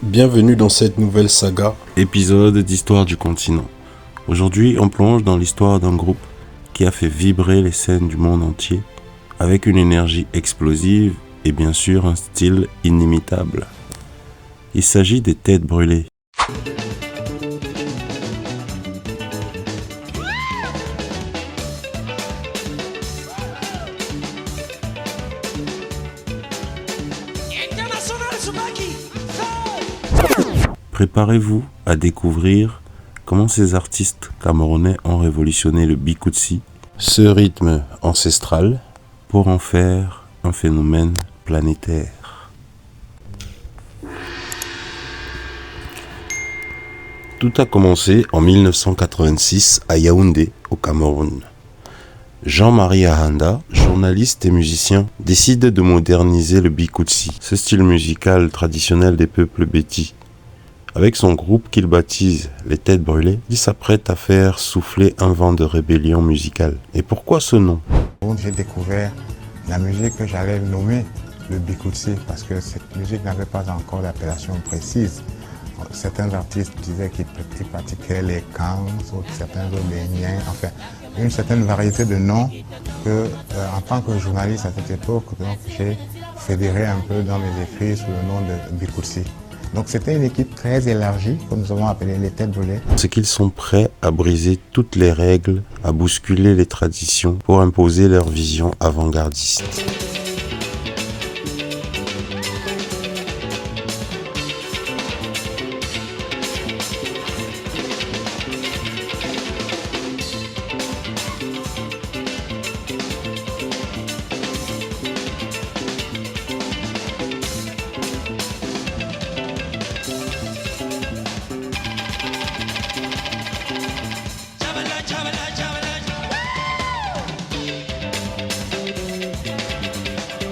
Bienvenue dans cette nouvelle saga. Épisode d'Histoire du continent. Aujourd'hui, on plonge dans l'histoire d'un groupe qui a fait vibrer les scènes du monde entier avec une énergie explosive et bien sûr un style inimitable. Il s'agit des Têtes Brûlées. Préparez-vous à découvrir comment ces artistes camerounais ont révolutionné le bikutsi, ce rythme ancestral, pour en faire un phénomène planétaire. Tout a commencé en 1986 à Yaoundé, au Cameroun. Jean-Marie Ahanda, journaliste et musicien, décide de moderniser le bikutsi, ce style musical traditionnel des peuples bétis. Avec son groupe qu'il baptise les Têtes Brûlées, il s'apprête à faire souffler un vent de rébellion musicale. Et pourquoi ce nom ? J'ai découvert la musique que j'allais nommer le bikutsi parce que cette musique n'avait pas encore d'appellation précise. Certains artistes disaient qu'ils pratiquaient les kangs, certains autres les niens, enfin une certaine variété de noms que, en tant que journaliste à cette époque, j'ai fédéré un peu dans mes écrits sous le nom de bikutsi. Donc c'était une équipe très élargie que nous avons appelée les Têtes Brûlées. C'est qu'ils sont prêts à briser toutes les règles, à bousculer les traditions pour imposer leur vision avant-gardiste.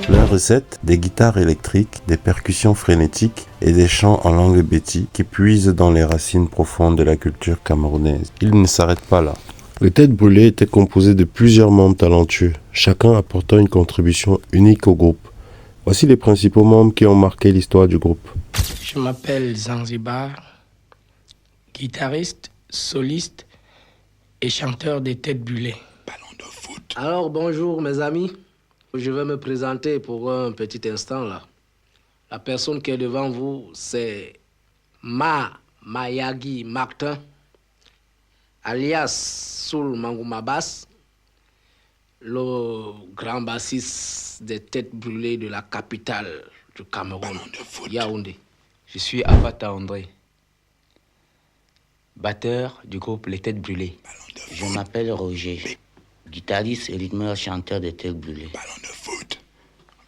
Leur recette, des guitares électriques, des percussions frénétiques et des chants en langue béti qui puisent dans les racines profondes de la culture camerounaise. Ils ne s'arrêtent pas là. Les Têtes Brûlées étaient composées de plusieurs membres talentueux, chacun apportant une contribution unique au groupe. Voici les principaux membres qui ont marqué l'histoire du groupe. Je m'appelle Zanzibar, guitariste, soliste et chanteur des Têtes Brûlées. Ballon de foot. Alors bonjour mes amis, je vais me présenter pour un petit instant là. La personne qui est devant vous, c'est Mayagi Martin, alias Soul Mangouma Bass, le grand bassiste des Têtes Brûlées de la capitale du Cameroun, Yaoundé. Je suis Apata André, batteur du groupe Les Têtes Brûlées. Je m'appelle Roger, guitariste et rythmeur chanteur des Têtes Brûlées. Ballon de foot.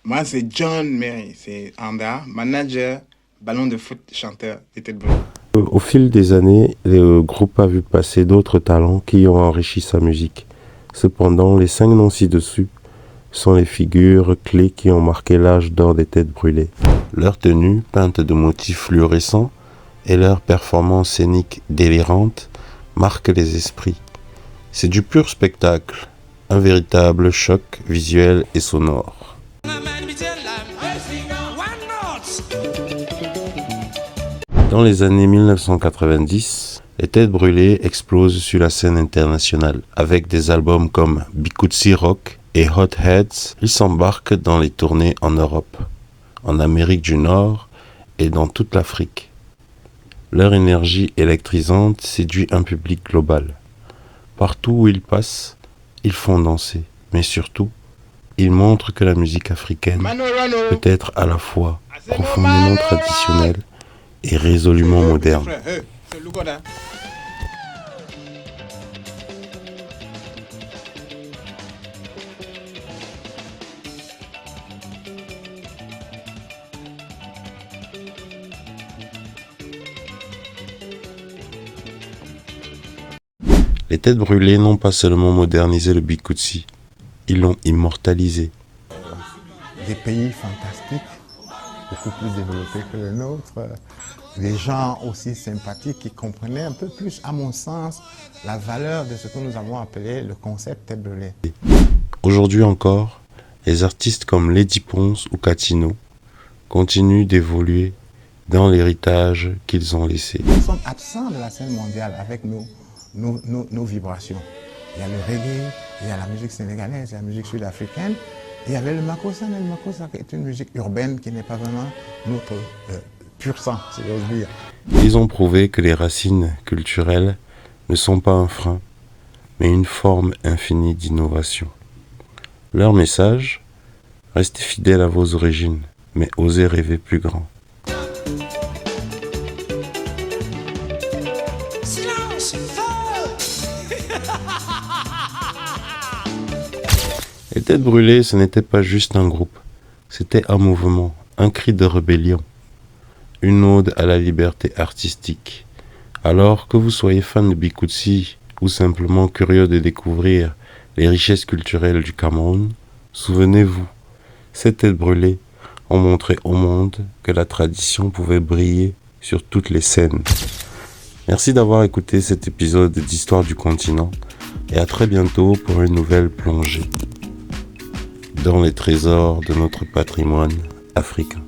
Moi, c'est John Mary, c'est Anda, manager, ballon de foot, chanteur des Têtes Brûlées. Au fil des années, le groupe a vu passer d'autres talents qui ont enrichi sa musique. Cependant, les 5 noms ci-dessus sont les figures clés qui ont marqué l'âge d'or des Têtes Brûlées. Leur tenue, peinte de motifs fluorescents, et leur performance scénique délirante marquent les esprits. C'est du pur spectacle, un véritable choc visuel et sonore. Dans les années 1990, les Têtes Brûlées explosent sur la scène internationale. Avec des albums comme Bikutsi Rock et Hot Heads, ils s'embarquent dans les tournées en Europe, en Amérique du Nord et dans toute l'Afrique. Leur énergie électrisante séduit un public global. Partout où ils passent, ils font danser, mais surtout, ils montrent que la musique africaine peut être à la fois profondément traditionnelle et résolument moderne. Les Têtes Brûlées n'ont pas seulement modernisé le bikutsi, ils l'ont immortalisé. Des pays fantastiques, beaucoup plus développés que le nôtre, des gens aussi sympathiques qui comprenaient un peu plus, à mon sens, la valeur de ce que nous avons appelé le concept Têtes Brûlées. Aujourd'hui encore, les artistes comme Lady Ponce ou Catino continuent d'évoluer dans l'héritage qu'ils ont laissé. Nous sommes absents de la scène mondiale avec nos vibrations. Il y a le reggae, il y a la musique sénégalaise, il y a la musique sud-africaine. Il y avait le makossa, mais le makossa est une musique urbaine qui n'est pas vraiment notre pur sang, si j'ose dire. Ils ont prouvé que les racines culturelles ne sont pas un frein, mais une forme infinie d'innovation. Leur message, restez fidèles à vos origines, mais osez rêver plus grand. Silence, feu. Les Têtes Brûlées, ce n'était pas juste un groupe, c'était un mouvement, un cri de rébellion, une ode à la liberté artistique. Alors que vous soyez fan de Bikutsi ou simplement curieux de découvrir les richesses culturelles du Cameroun, souvenez-vous, ces Têtes Brûlées ont montré au monde que la tradition pouvait briller sur toutes les scènes. Merci d'avoir écouté cet épisode d'Histoire du continent et à très bientôt pour une nouvelle plongée dans les trésors de notre patrimoine africain.